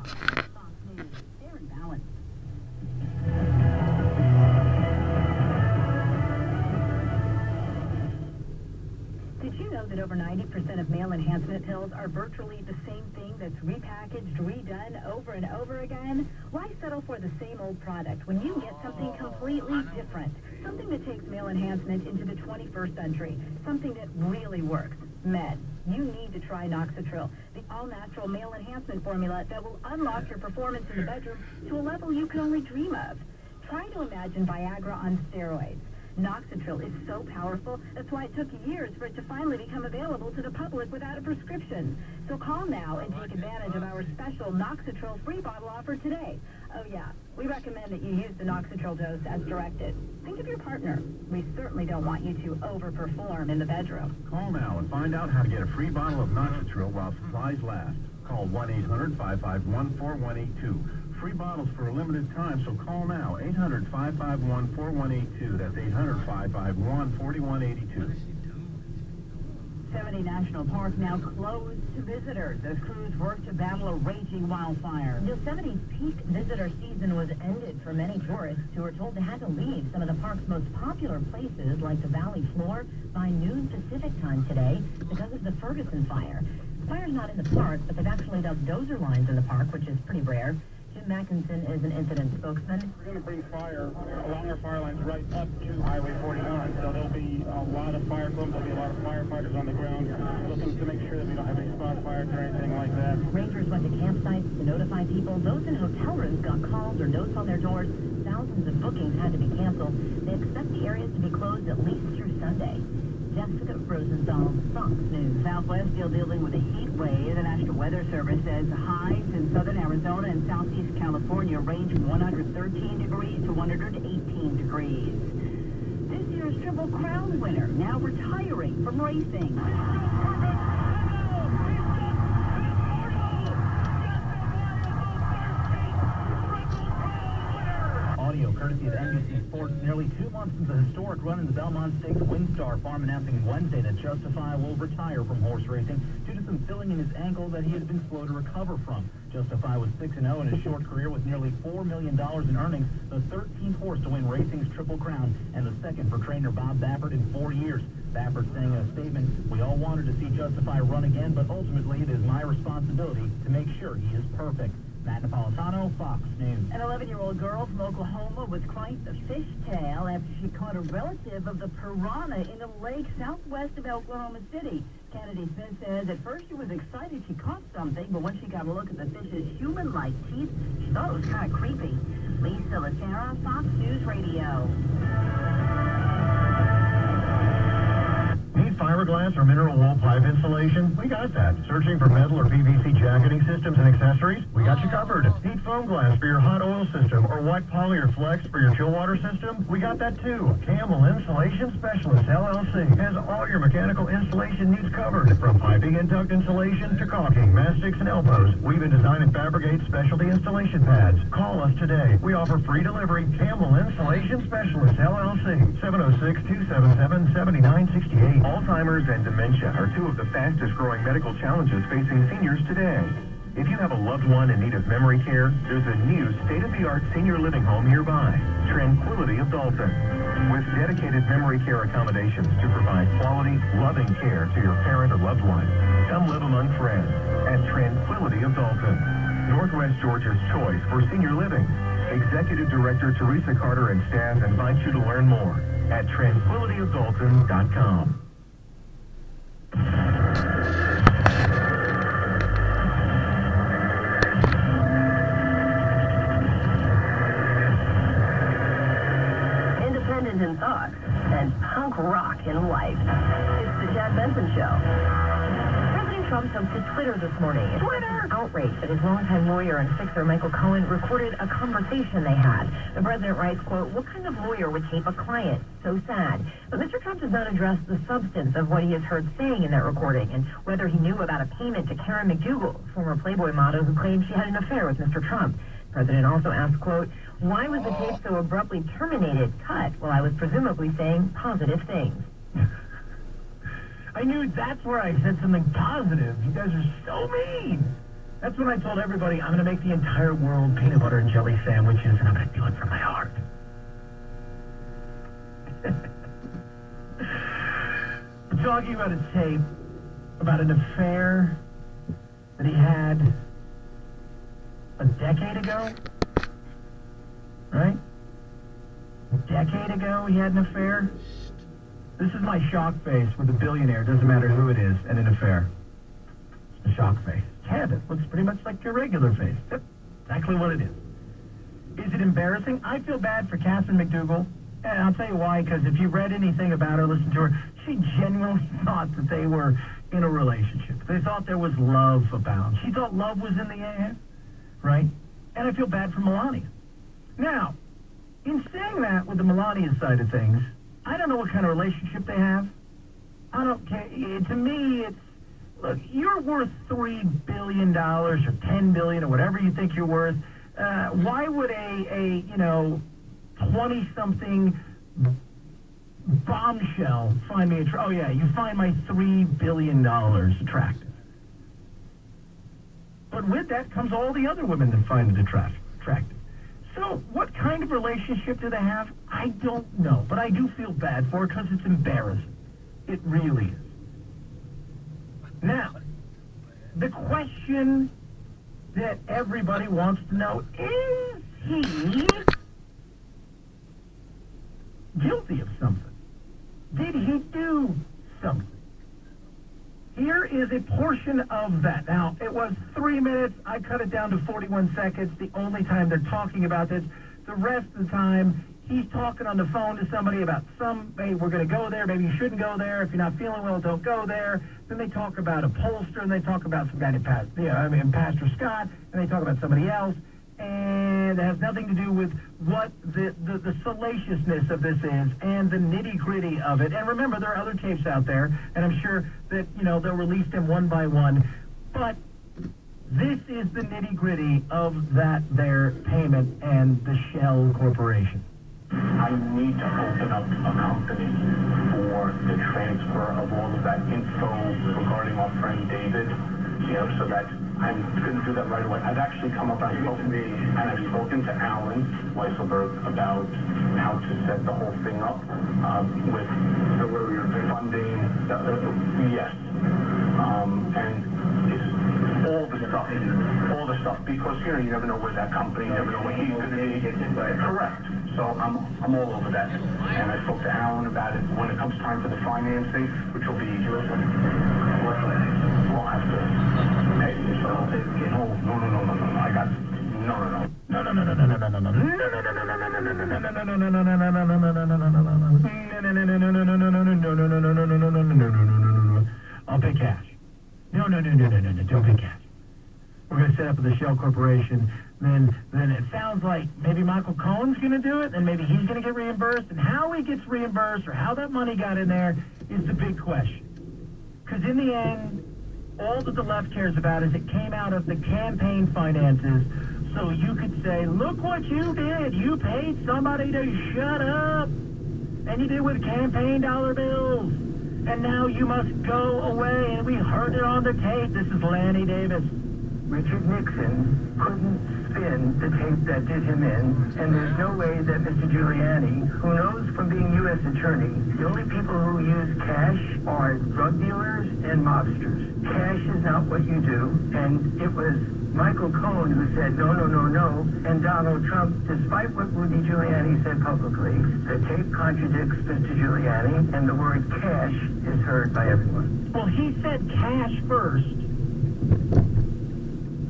Fox News, fair and balanced. Did you know that over 90% of male enhancement pills are virtually the same thing that's repackaged, redone over and over again? Why settle for the same old product when you can get something completely different? Something that takes male enhancement into the 21st century. Something that really works. Men, you need to try Noxitril, the all-natural male enhancement formula that will unlock your performance in the bedroom to a level you can only dream of. Try to imagine Viagra on steroids. Noxitril is so powerful, that's why it took years for it to finally become available to the public without a prescription. So call now and take advantage of our special Noxitril free bottle offer today. Oh yeah, we recommend that you use the Noxitril dose as directed. Think of your partner. We certainly don't want you to overperform in the bedroom. Call now and find out how to get a free bottle of Noxitril while supplies last. Call 1-800-551-4182. Free bottles for a limited time, so call now. 800-551-4182. That's 800-551-4182. 70 National Park now closed to visitors as crews work to battle a raging wildfire. Yosemite's peak visitor season was ended for many tourists who were told they had to leave some of the park's most popular places like the valley floor by noon Pacific time today because of the Ferguson fire. The fire's not in the park, but they've actually dug dozer lines in the park, which is pretty rare. Jim Mackinson is an incident spokesman. We're going to bring fire along our fire lines right up to Highway 49, so there'll be a lot of fire crews, there'll be a lot of firefighters on the ground looking to make sure that we don't have any spot fires or anything like that. Rangers went to campsites to notify people. Those in hotel rooms got calls or notes on their doors. Thousands of bookings had to be canceled. They expect the areas to be closed at least through Sunday. Jessica Rosenthal, Fox News. Southwest still dealing with a heat wave. The National Weather Service says highs in southern Arizona and southeast California range from 113 degrees to 118 degrees. This year's Triple Crown winner now retiring from racing. Audio courtesy of NBC Sports. Nearly 2 months since the historic run in the Belmont Stakes, WinStar Farm announcing Wednesday that Justify will retire from horse racing due to some filling in his ankle that he has been slow to recover from. Justify was 6-0 in his short career with nearly $4 million in earnings, the 13th horse to win racing's Triple Crown, and the second for trainer Bob Baffert in 4 years. Baffert saying in a statement, "We all wanted to see Justify run again, but ultimately it is my responsibility to make sure he is perfect." Matt Napolitano, Fox News. An 11-year-old girl from Oklahoma was quite the fishtail after she caught a relative of the piranha in a lake southwest of Oklahoma City. Kennedy Smith says at first she was excited she caught something, but once she got a look at the fish's human-like teeth, she thought it was kind of creepy. Lisa Latera, Fox News Radio. Need fiberglass or mineral wool pipe insulation? We got that. Searching for metal or PVC jacketing systems and accessories? We got you covered. Need foam glass for your hot oil system or white poly or flex for your chill water system? We got that too. Camel Insulation Specialist LLC has all your mechanical installation needs covered. From piping and duct insulation to caulking, mastics, and elbows, we even design and fabricate specialty installation pads. Call us today. We offer free delivery. Camel Insulation Specialist LLC, 706-277-7968. Alzheimer's and dementia are two of the fastest growing medical challenges facing seniors today. If you have a loved one in need of memory care, there's a new state-of-the-art senior living home nearby, Tranquility of Dalton. With dedicated memory care accommodations to provide quality, loving care to your parent or loved one. Come live among friends at Tranquility of Dalton, Northwest Georgia's choice for senior living. Executive Director Teresa Carter and staff invite you to learn more at tranquilityofdalton.com. Independent in thought and punk rock in life. It's the Chad Benson Show. President Trump took to Twitter this morning. Twitter! Outrage that his longtime lawyer and fixer Michael Cohen recorded a conversation they had. The president writes, quote, "What kind of lawyer would tape a client? So sad." But Mr. Trump does not address the substance of what he is heard saying in that recording and whether he knew about a payment to Karen McDougal, former Playboy model who claimed she had an affair with Mr. Trump. The president also asked, quote, "Why was the tape so abruptly terminated, cut, while I was presumably saying positive things?" I knew that's where I said something positive. You guys are so mean. That's when I told everybody I'm going to make the entire world peanut butter and jelly sandwiches, and I'm going to do it from my heart. We're talking about a tape about an affair that he had a decade ago, right? A decade ago he had an affair. This is my shock face with a billionaire, doesn't matter who it is, and an affair. It's a shock face. Yeah, it looks pretty much like your regular face. That's exactly what it is. Is it embarrassing? I feel bad for Catherine McDougal, and I'll tell you why, because if you read anything about her, listened to her, she genuinely thought that they were in a relationship. They thought there was love abound. She thought love was in the air, right? And I feel bad for Melania. Now, in saying that with the Melania side of things, I don't know what kind of relationship they have. I don't care. To me, it's, look, you're worth $3 billion or $10 billion or whatever you think you're worth. Why would a 20-something bombshell find me oh yeah, you find my $3 billion attractive. But with that comes all the other women that find it attractive. So what kind of relationship do they have? I don't know, but I do feel bad for it because it's embarrassing. It really is. Now, the question that everybody wants to know, is he guilty of something? Did he do something? Here is a portion of that. Now, it was 3 minutes. I cut it down to 41 seconds, the only time they're talking about this. The rest of the time, he's talking on the phone to somebody about hey, we're going to go there. Maybe you shouldn't go there. If you're not feeling well, don't go there. Then they talk about a pollster, and they talk about some guy named Pastor Scott, and they talk about somebody else. And it has nothing to do with what the salaciousness of this is and the nitty-gritty of it. And remember, there are other tapes out there, and I'm sure that, they'll release them one by one. But this is the nitty-gritty of their payment and the Shell Corporation. I need to open up a company for the transfer of all of that info regarding our friend David, so that I'm going to do that right away. I've actually come up and I've spoken to Alan Weisselberg about how to set the whole thing up with funding. Yes. And it's all the stuff, because you never know where that company, you never know what he's going to be. Correct. So I'm all over that. And I spoke to Alan about it. When it comes time for the financing, which will be, we'll have to pay. So no. I got no. I'll pay cash. No, don't pay cash. We're going to set up the Shell Corporation. Then it sounds like maybe Michael Cohen's going to do it, and maybe he's going to get reimbursed. And how he gets reimbursed or how that money got in there is the big question. Because in the end, all that the left cares about is it came out of the campaign finances, so you could say, look what you did. You paid somebody to shut up. And you did it with campaign dollar bills. And now you must go away. And we heard it on the tape. This is Lanny Davis. Richard Nixon couldn't spin the tape that did him in, and there's no way that Mr. Giuliani, who knows from being U.S. attorney, the only people who use cash are drug dealers and mobsters. Cash is not what you do, and it was Michael Cohen who said no, and Donald Trump, despite what Rudy Giuliani said publicly, the tape contradicts Mr. Giuliani, and the word cash is heard by everyone. Well, he said cash first.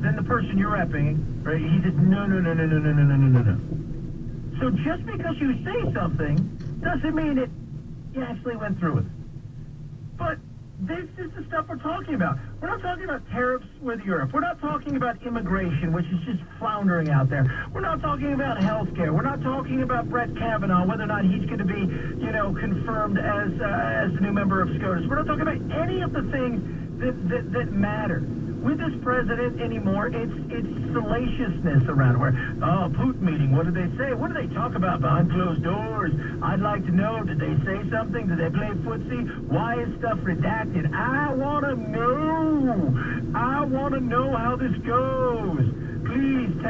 Then the person you're repping, right, he said, no. So just because you say something doesn't mean it you actually went through with it. But this is the stuff we're talking about. We're not talking about tariffs with Europe. We're not talking about immigration, which is just floundering out there. We're not talking about health care. We're not talking about Brett Kavanaugh, whether or not he's going to be, confirmed as the new member of SCOTUS. We're not talking about any of the things that matter. With this president anymore, it's salaciousness around where, Putin meeting, what did they say? What did they talk about behind closed doors? I'd like to know, did they say something? Did they play footsie? Why is stuff redacted? I want to know. I want to know how this goes. Please